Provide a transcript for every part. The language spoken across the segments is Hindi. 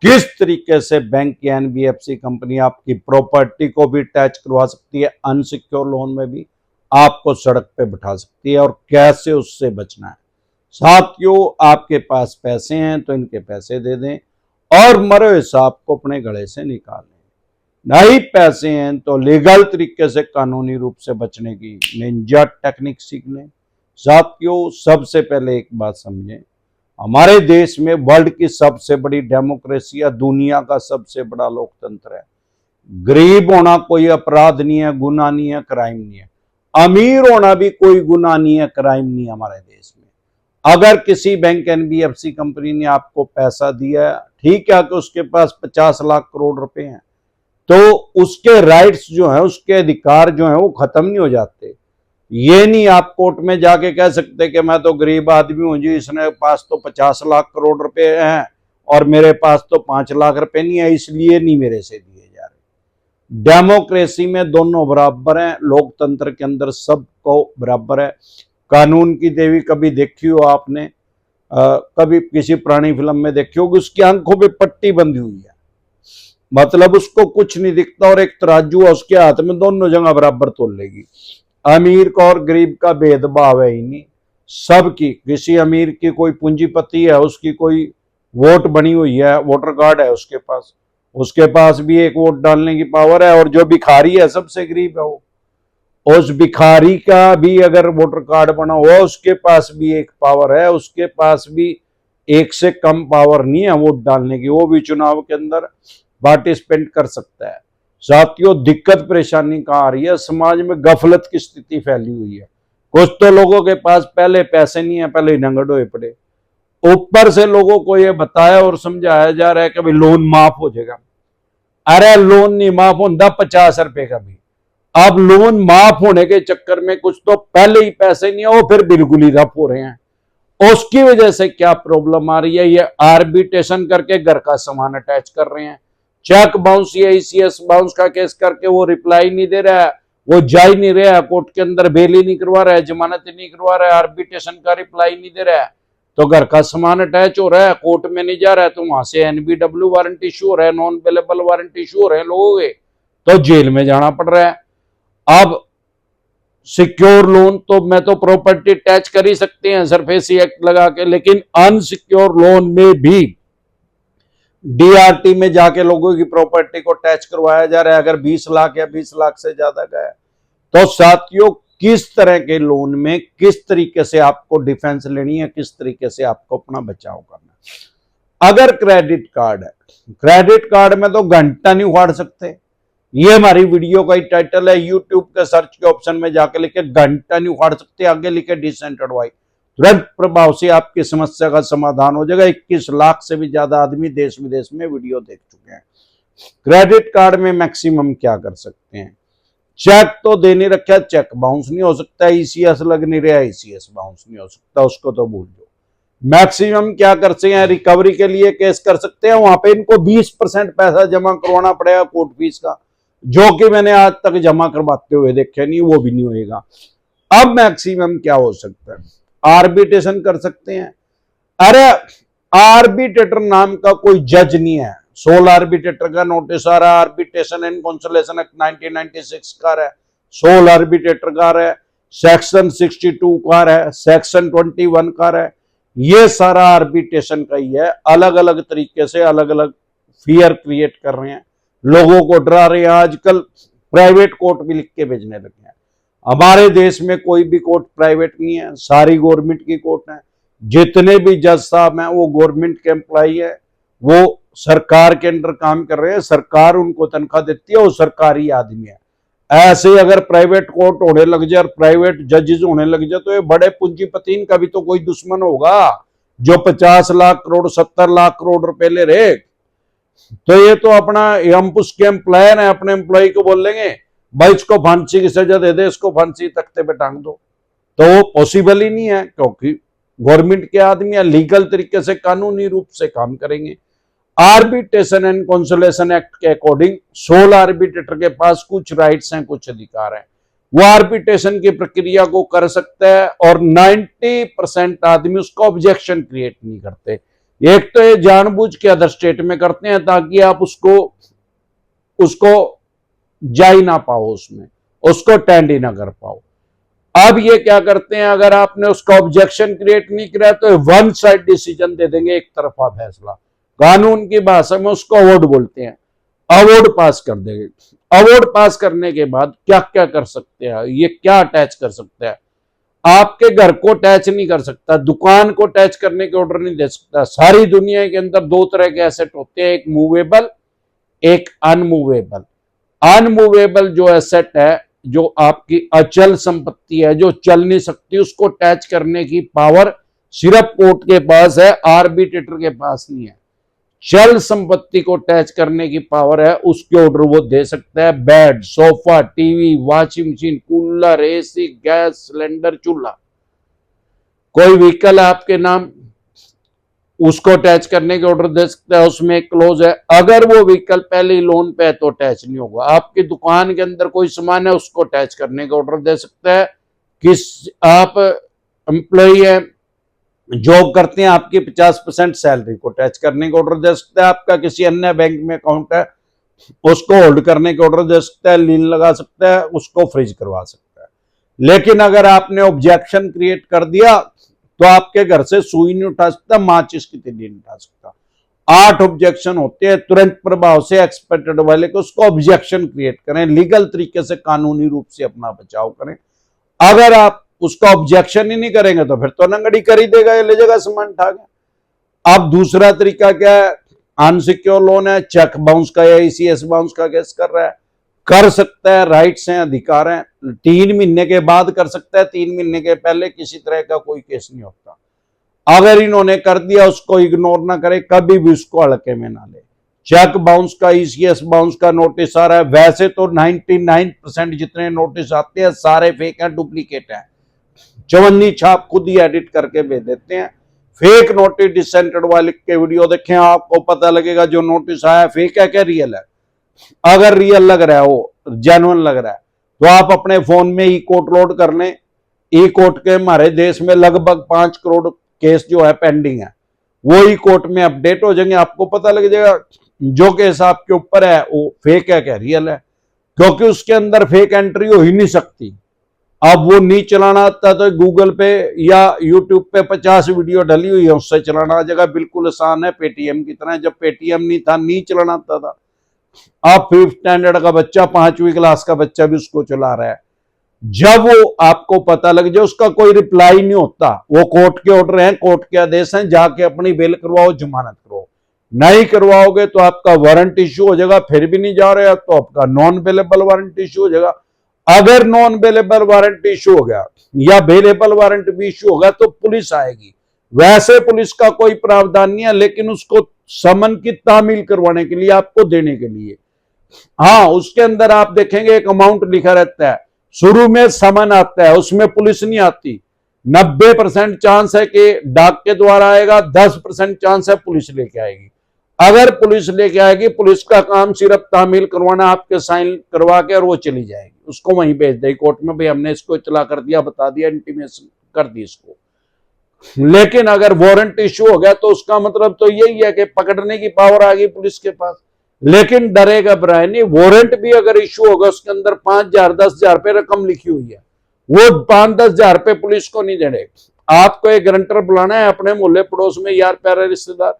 किस तरीके से बैंक या एनबीएफसी कंपनी आपकी प्रॉपर्टी को भी टैच करवा सकती है, अनसिक्योर लोन में भी आपको सड़क पे बिठा सकती है, और कैसे उससे बचना है। साथियों, आपके पास पैसे हैं तो इनके पैसे दे दें और मरे हुए सांप को अपने गले से निकाल लें। नहीं पैसे हैं तो लीगल तरीके से कानूनी रूप से बचने की निंजा टेक्निक सीख लें। साथियों, सबसे पहले एक बात समझें, हमारे देश में वर्ल्ड की सबसे बड़ी डेमोक्रेसी है, दुनिया का सबसे बड़ा लोकतंत्र है। गरीब होना कोई अपराध नहीं है, गुनाह नहीं है, क्राइम नहीं है। अमीर होना भी कोई गुनाह नहीं है, क्राइम नहीं है हमारे देश में। अगर किसी बैंक एनबीएफसी कंपनी ने आपको पैसा दिया है, ठीक है कि उसके पास 50 लाख करोड़ रुपए हैं, तो उसके राइट्स जो है, उसके अधिकार जो है वो खत्म नहीं हो जाते। ये नहीं आप कोर्ट में जाके कह सकते कि मैं तो गरीब आदमी हूं जी, इसने पास तो 50 लाख करोड़ रुपए हैं और मेरे पास तो 5 लाख रुपए नहीं है, इसलिए नहीं मेरे से दिए जा रहे। डेमोक्रेसी में दोनों बराबर हैं, लोकतंत्र के अंदर सबको बराबर है। कानून की देवी कभी देखी हो आपने, कभी किसी पुरानी फिल्म में देखी होगी, उसकी आंखों पे पट्टी बंधी हुई है, मतलब उसको कुछ नहीं दिखता, और एक तराजू है उसके हाथ में, दोनों जगह बराबर तोल लेगी। अमीर का और गरीब का भेदभाव है ही नहीं, सबकी, किसी अमीर की कोई पूंजीपति है, उसकी कोई वोट बनी हुई है, वोटर कार्ड है उसके पास भी एक वोट डालने की पावर है, और जो भिखारी है सबसे गरीब है वो, उस भिखारी का भी अगर वोटर कार्ड बना हुआ उसके पास भी एक पावर है, उसके पास भी एक से कम पावर नहीं है वोट डालने की, वो भी चुनाव के अंदर पार्टिसिपेट कर सकता है। साथियों, दिक्कत परेशानी कहां आ रही है, समाज में गफलत की स्थिति फैली हुई है। कुछ तो लोगों के पास पहले पैसे नहीं है, पहले नंगड़ हुए पड़े, ऊपर से लोगों को यह बताया और समझाया जा रहा है कि भाई लोन माफ हो जाएगा। अरे लोन नहीं माफ होता 50 रुपए का भी। अब लोन माफ होने के चक्कर में कुछ तो पहले ही पैसे नहीं है, वो फिर बिल्कुल ही रफ हो रहे हैं। उसकी वजह से क्या प्रॉब्लम आ रही है, ये आर्बिट्रेशन करके घर का सामान अटैच कर रहे हैं, चेक बाउंस या ईसीएस बाउंस का केस करके वो रिप्लाई नहीं दे रहा है, वो जा ही नहीं रहा है कोर्ट के अंदर, बेल ही नहीं करवा रहा है, जमानत ही नहीं करवा रहा है, आर्बिट्रेशन का रिप्लाई नहीं दे रहा है, तो घर का सामान अटैच हो रहा है, कोर्ट में नहीं जा रहा है, तो वहां से एनबीडब्ल्यू वारंट इशू हो रहा है, नॉन अवेलेबल वारंट इशू हो रहे हैं लोगों के, तो जेल में जाना पड़ रहा है। अब सिक्योर लोन तो मैं तो प्रॉपर्टी टैच कर ही सकते हैं सरफेसी एक्ट लगा के, लेकिन अनसिक्योर लोन में भी डीआरटी में जाके लोगों की प्रॉपर्टी को टैच करवाया जा रहा है, अगर 20 लाख या 20 लाख से ज्यादा का है। तो साथियों, किस तरह के लोन में किस तरीके से आपको डिफेंस लेनी है, किस तरीके से आपको अपना बचाव करना है। अगर क्रेडिट कार्ड है, क्रेडिट कार्ड में तो घंटा नहीं उखाड़ सकते, ये हमारी वीडियो का ही टाइटल है, यूट्यूब के सर्च के ऑप्शन में जाकर लिखे घंटा नहीं उखाड़ सकते, आगे लिखे डिसेंट एडवाइस, तुरंत प्रभाव से आपकी समस्या का समाधान हो जाएगा। 21 लाख से भी ज्यादा आदमी देश विदेश में वीडियो देख चुके हैं। क्रेडिट कार्ड में मैक्सिमम क्या कर सकते हैं, चेक तो दे नहीं रखा, चेक बाउंस नहीं हो सकता, ईसीएस लग नहीं रहा, ईसीएस बाउंस नहीं हो सकता, उसको तो भूल जाओ। मैक्सिमम क्या कर सकते हैं, रिकवरी के लिए केस कर सकते हैं, वहां पे इनको 20% पैसा जमा करवाना पड़ेगा कोर्ट फीस का, जो कि मैंने आज तक जमा करवाते हुए देखे नहीं, वो भी नहीं होएगा। अब मैक्सिमम क्या हो सकता है, आर्बिट्रेशन कर सकते हैं। अरे आर्बिट्रेटर नाम का कोई जज नहीं है, सोल आर्बिट्रेटर का नोटिस आ रहा है, आर्बिट्रेशन एंड कंसोलिडेशन एक्ट 1996 का है, सोल आर्बिट्रेटर का है, सेक्शन 62 का है, सेक्शन 21 का है, ये सारा आर्बिट्रेशन का ही है। अलग अलग तरीके से अलग अलग फियर क्रिएट कर रहे हैं, लोगों को डरा रहे हैं। आजकल प्राइवेट कोर्ट भी लिख के भेजने लगे हैं। हमारे देश में कोई भी कोर्ट प्राइवेट नहीं है, सारी गवर्नमेंट की कोर्ट है। जितने भी जज साहब हैं वो गवर्नमेंट के एम्प्लॉई है, वो सरकार के अंडर काम कर रहे हैं, सरकार उनको तनख्वाह देती है, वो सरकारी आदमी है। ऐसे अगर प्राइवेट कोर्ट होने लग जाए और प्राइवेट जजेस होने लग जाए, तो ये बड़े पूंजीपति का भी तो कोई दुश्मन होगा जो 50 लाख करोड़ 70 लाख करोड़ रुपए ले रहे। तो ये तो अपना, हम उसके एम्प्लॉय है, अपने एम्प्लॉय को बोल लेंगे भाई इसको फांसी की सजा दे दे, इसको फांसी तख्ते पे टांग दो, तो वो पॉसिबल ही नहीं है, क्योंकि गवर्नमेंट के आदमी लीगल तरीके से कानूनी रूप से काम करेंगे। आर्बिट्रेशन एंड कंसोलिडेशन एक्ट के अकॉर्डिंग सोल आर्बिट्रेटर के पास कुछ राइट्स हैं, कुछ अधिकार हैं, वो आर्बिट्रेशन की प्रक्रिया को कर सकता है, और 90% आदमी उसका ऑब्जेक्शन क्रिएट नहीं करते। एक तो ये जानबूझ के अदर स्टेट में करते हैं ताकि आप उसको उसको जा ही ना पाओ, उसमें उसको टेंड ही ना कर पाओ। अब ये क्या करते हैं, अगर आपने उसका ऑब्जेक्शन क्रिएट नहीं किया तो वन साइड डिसीजन दे देंगे, एक तरफा फैसला। कानून की भाषा में उसको अवॉर्ड बोलते हैं, अवॉर्ड पास कर देंगे। अवॉर्ड पास करने के बाद क्या क्या कर सकते हैं, ये क्या अटैच कर सकते हैं, आपके घर को टच नहीं कर सकता, दुकान को टच करने के ऑर्डर नहीं दे सकता। सारी दुनिया के अंदर दो तरह के एसेट होते हैं, एक मूवेबल एक अनमूवेबल। अनमूवेबल जो एसेट है, जो आपकी अचल संपत्ति है, जो चल नहीं सकती, उसको टच करने की पावर सिर्फ कोर्ट के पास है, आर्बिट्रेटर के पास नहीं है। चल संपत्ति को टच करने की पावर है, उसके ऑर्डर वो दे सकता है। Bed, sofa, TV, washing machine, cooler, AC, gas cylinder, चूल्हा, कोई व्हीकल है आपके नाम, उसको टच करने के ऑर्डर दे सकता है। उसमें एक क्लोज है, अगर वो व्हीकल पहले लोन पे है तो टच नहीं होगा। आपकी दुकान के अंदर कोई सामान है, उसको टच करने का ऑर्डर दे सकता है। किस आप एम्प्लॉई है, जॉब करते हैं, आपकी 50% सैलरी को टच करने का ऑर्डर दे सकता है। आपका किसी अन्य बैंक में अकाउंट है, उसको होल्ड करने के ऑर्डर दे सकता है, लीन लगा सकता है, उसको फ्रीज करवा सकता है। लेकिन अगर आपने ऑब्जेक्शन क्रिएट कर दिया तो आपके घर से सुई नहीं उठा सकता, माचिस की तिल्ली नहीं उठा सकता। 8 ऑब्जेक्शन होते हैं, तुरंत प्रभाव से एक्सपेक्टेड वाले को उसको ऑब्जेक्शन क्रिएट करें, लीगल तरीके से कानूनी रूप से अपना बचाव करें। अगर आप उसका ऑब्जेक्शन ही नहीं करेंगे तो फिर तो नंगड़ी कर ही देगा, ये ले जाएगा सामान उठा के। अब दूसरा तरीका क्या है, अनसिक्योर लोन है, चेक बाउंस का या ईसीएस बाउंस का केस कर रहा है, कर सकता है, राइट्स हैं, अधिकार हैं। 3 महीने के बाद कर सकता है, 3 महीने के पहले किसी तरह का कोई केस नहीं होता। अगर इन्होंने कर दिया, उसको इग्नोर ना करे, कभी भी उसको हल्के में ना ले। चेक बाउंस का, ईसीएस बाउंस का नोटिस आ रहा है, वैसे तो 99% जितने नोटिस आते हैं सारे फेक हैं, डुप्लीकेट हैं, चवन्नी छाप खुद ही एडिट करके भेज देते हैं। फेक नोटिस डिसेंटेड वाले के वीडियो देखें, आपको पता लगेगा जो नोटिस आया फेक है क्या रियल है। अगर रियल लग रहा है, वो जेन्युइन लग रहा है, तो आप अपने फोन में ई कोर्ट लोड कर लें। ई कोर्ट के हमारे देश में लगभग 5 करोड़ केस जो है पेंडिंग है, वो ई कोर्ट में अपडेट हो जाएंगे, आपको पता लग जाएगा जो केस आपके ऊपर है वो फेक है क्या रियल है, क्योंकि उसके अंदर फेक एंट्री हो ही नहीं सकती। अब वो नहीं चलाना आता तो गूगल पे या यूट्यूब पे 50 वीडियो डली हुई है, उससे चलाना आ जाएगा, बिल्कुल आसान है, पेटीएम की तरह। जब पेटीएम नहीं था, नहीं चलाना आता था। अब 5th स्टैंडर्ड का बच्चा, 5वीं क्लास का बच्चा भी उसको चला रहा है। जब वो आपको पता लग जाए, उसका कोई रिप्लाई नहीं होता, वो कोर्ट के ऑर्डर हैं, कोर्ट के आदेश हैं, जाके अपनी बेल करवाओ, जमानत करो। नहीं करवाओगे तो आपका वारंट इश्यू हो जाएगा, फिर भी नहीं जा रहे तो आपका नॉन बेलेबल वारंट इश्यू हो जाएगा। अगर नॉन बेलेबल वारंट इश्यू हो गया या बेलेबल वारंट भी इश्यू होगा तो पुलिस आएगी। वैसे पुलिस का कोई प्रावधान नहीं है, लेकिन उसको समन की तामील करवाने के लिए, आपको देने के लिए, हाँ, उसके अंदर आप देखेंगे एक अमाउंट लिखा रहता है। शुरू में समन आता है, उसमें पुलिस नहीं आती। 90% चांस है कि डाक के द्वारा आएगा, 10% चांस है पुलिस लेके आएगी। अगर पुलिस लेके आएगी, पुलिस का काम सिर्फ तामील करवाना, आपके साइन करवा के, और वो चली जाएगी, उसको वहीं भेज देगी कोर्ट में, भाई हमने इसको इतला कर दिया, बता दिया, इंटीमेशन कर दी इसको। लेकिन अगर वारंट इश्यू हो गया तो उसका मतलब तो यही है कि पकड़ने की पावर आ गई पुलिस के पास। लेकिन डरेगा घबराए नहीं, वारंट भी अगर इश्यू होगा, उसके अंदर 5,000 10,000 रुपए रकम लिखी हुई है, वो 5-10,000 रुपए पुलिस को नहीं देने। आपको एक गारंटर बुलाना है अपने मोहल्ले पड़ोस में, यार प्यारे रिश्तेदार,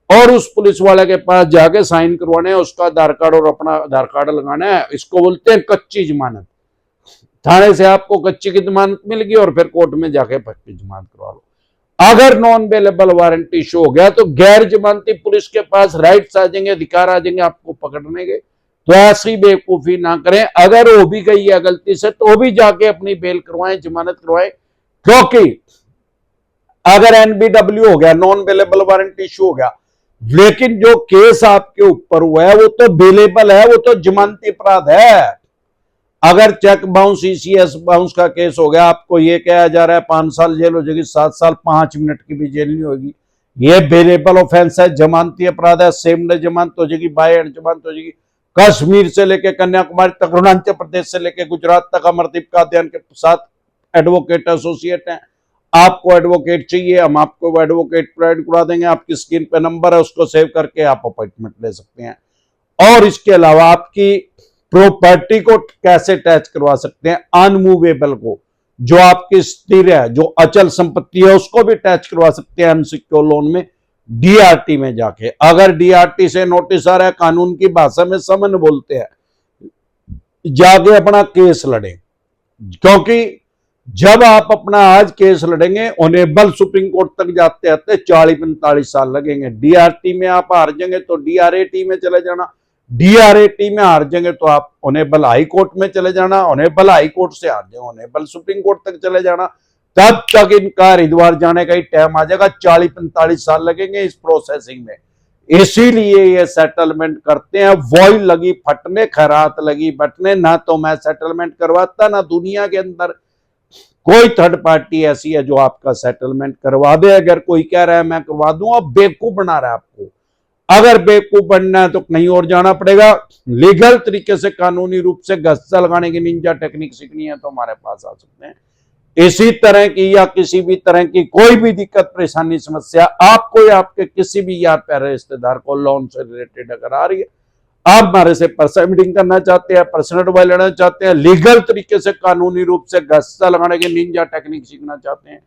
और उस पुलिस वाले के पास जाके साइन करवाने हैं, उसका आधार कार्ड और अपना आधार कार्ड लगाना है। इसको बोलते हैं कच्ची जमानत। थाने से आपको कच्ची की जमानत मिल गई और फिर कोर्ट में जाके पक्की जमानत करवा लो। अगर नॉन अवेलेबल वारंट इशू हो गया तो गैर जमानती पुलिस के पास राइट्स आ जाएंगे, अधिकार आ जाएंगे आपको पकड़ने के। तो ऐसी बेवकूफी ना करें, अगर हो भी गई है गलती से तो भी जाके अपनी बेल करवाएं, जमानत करवाएं। क्योंकि अगर एनबीडब्ल्यू हो गया, नॉन अवेलेबल वारंट इशू हो गया, लेकिन जो केस आपके ऊपर हुआ है वो तो अवेलेबल है, वो तो जमानती अपराध है। अगर चेक बाउंस, ईसीएस बाउंस का केस हो गया, आपको ये कहा जा रहा है 5 साल जेल हो जाएगी, 7 साल 5 मिनट की भी जेल नहीं होगी, ये बेलेबल ऑफेंस है, जमानती अपराध है, सेम डे जमानत हो जाएगी, बाय एंड जमानत हो जाएगी। कश्मीर से लेकर कन्याकुमारी तक, अरुणाचल प्रदेश से लेकर गुजरात तक अमरदीप का अध्ययन के साथ एडवोकेट एसोसिएट हैं, आपको एडवोकेट चाहिए, हम आपको एडवोकेट प्रोवाइड करा देंगे। आपकी स्क्रीन पे नंबर है, उसको सेव करके आप अपॉइंटमेंट ले सकते हैं। और इसके अलावा आपकी प्रॉपर्टी को कैसे टैच करवा सकते हैं, अनमूवेबल को, जो आपकी स्थिर है, जो अचल संपत्ति है, उसको भी टैच करवा सकते हैं अनसिक्योर लोन में, डीआरटी में जाके। अगर डीआरटी से नोटिस आ रहा है, कानून की भाषा में समन बोलते हैं, जाके अपना केस लड़ें। क्योंकि जब आप अपना आज केस लड़ेंगे, ऑनेबल सुप्रीम कोर्ट तक जाते आते 40-45 साल लगेंगे। डीआरटी में आप हार जाएंगे तो डीआरएटी में चले जाना, डीआरएटी में हार जाएंगे तो आप ऑनेबल हाई कोर्ट में चले जाना, ऑनेबल हाई कोर्ट से हार जाएंगे ऑनेबल सुप्रीम कोर्ट तक चले जाना। तब तक इनका हरिद्वार जाने का ही टाइम आ जाएगा, 40-45 साल लगेंगे इस प्रोसेसिंग में। इसीलिए ये सेटलमेंट करते हैं। वॉइल लगी फटने, खैरात लगी बटने, ना तो मैं सेटलमेंट करवाता, ना दुनिया के अंदर कोई थर्ड पार्टी ऐसी है जो आपका सेटलमेंट करवा दे। अगर कोई कह रहा है मैं करवा दूंगा, बेवकूफ बना रहा है आपको। अगर बेवकूफ बनना है तो कहीं और जाना पड़ेगा। लीगल तरीके से, कानूनी रूप से गस्सा लगाने की निंजा टेक्निक सीखनी है तो हमारे पास आ सकते हैं। इसी तरह की या किसी भी तरह की कोई भी दिक्कत, परेशानी, समस्या आपको या आपके किसी भी यार प्यारे रिश्तेदार को लोन से रिलेटेड अगर आ रही है, आप हमारे से पर्सनल मीटिंग करना चाहते हैं, पर्सनल एडवाइस लेना चाहते हैं, लीगल तरीके से कानूनी रूप से गस्सा लगाने के निंजा टेक्निक सीखना चाहते हैं,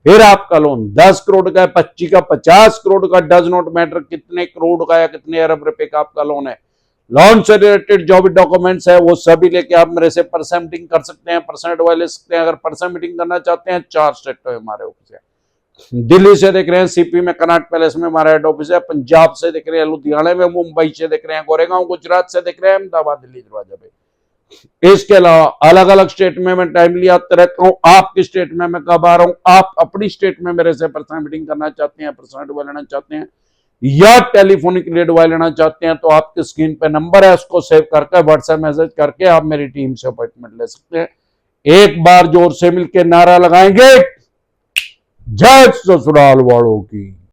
फिर आपका लोन 10 करोड़ का, 25 का, 50 करोड़ का, डज नॉट मैटर कितने करोड़ का या कितने अरब रुपए का आपका लोन है, लोन से रिलेटेड जो भी डॉक्यूमेंट्स है वो सभी लेके आप मेरे से पर्सनल मीटिंग कर सकते हैं, पर्सनल एडवाइस ले सकते हैं। अगर पर्सनल मीटिंग करना चाहते हैं, 4 स्टेट में हमारे ऑफिस है। दिल्ली से देख रहे हैं सीपी में कनॉट पैलेस में हमारा हेड ऑफिस है, पंजाब से देख रहे हैं लुधियाना में, मुंबई से देख रहे हैं गोरेगांव, गुजरात से देख रहे हैं अहमदाबाद, दिल्ली दरवाजा पे। इसके अलावा अलग अलग स्टेट में मैं टाइमली आता रहता हूं। आपकी स्टेट में मैं कब आ रहा हूं, आप अपनी स्टेट में मेरे से पर्सनल मीटिंग करना चाहते हैं, पर्सनल एडवाइस लेना चाहते हैं या टेलीफोनिक एडवाइस लेना चाहते हैं, तो आपकी स्क्रीन पे नंबर है, उसको सेव करके व्हाट्सएप मैसेज करके आप मेरी टीम से अपॉइंटमेंट ले सकते हैं। एक बार जोर से मिलकर नारा लगाएंगे, जय ससुराल वालों की।